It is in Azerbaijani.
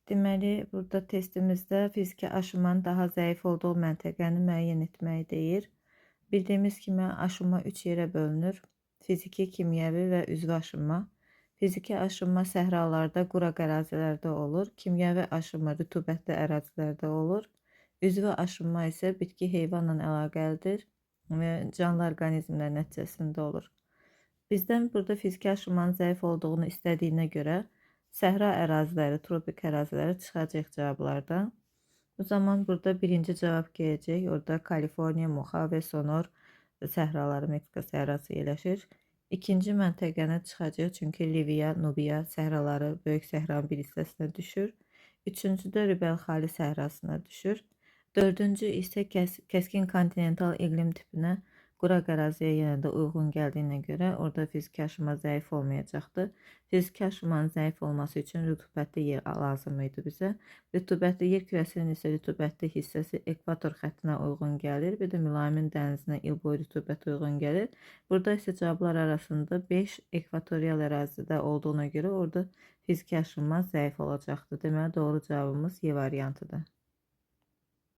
Deməli, burada testimizdə fiziki aşımanın daha zəif olduğu məntəqəni müəyyən etməyi deyir. Bildiyimiz kimi aşınma 3 yerə bölünür. Fiziki, kimyəvi və üzvü aşınma. Fiziki aşınma səhralarda, quraq ərazilərdə olur. Kimyəvi aşınma rütubətli ərazilərdə olur. Üzvü aşınma isə bitki heyvanla əlaqəlidir və canlı orqanizmlər nəticəsində olur. Bizdən burada fiziki aşınmanın zəif olduğunu istədiyinə görə səhra əraziləri, tropik əraziləri çıxacaq cavablardan. Bu zaman burada birinci cavab gələcək. Orada Kaliforniya, Mojave, Sonor səhraları, Meksika səhrası yerləşir. İkinci məntəqəni çıxacaq, çünki Liviya, Nubiya səhraları böyük səhranın bir hissəsinə düşür. Üçüncüdə Rübəlxali səhrasına düşür. Dördüncü isə kəskin kontinental iqlim tipinə, quraq əraziyə yenə də uyğun gəldiyinə görə orada fiziki aşınma zəif olmayacaqdır. Fiziki aşınmanın zəif olması üçün rütubətli yer lazım idi bizə. Rütubətli yer kürəsinin isə rütubətli hissəsi ekvator xəttinə uyğun gəlir. Bir də mülayimin dənizinə il boyu rütubət uyğun gəlir. Burada isə cavablar arasında 5 ekvatorial ərazidə olduğuna görə orada fiziki aşınma zəif olacaqdır. Deməli, doğru cavabımız Y variantıdır.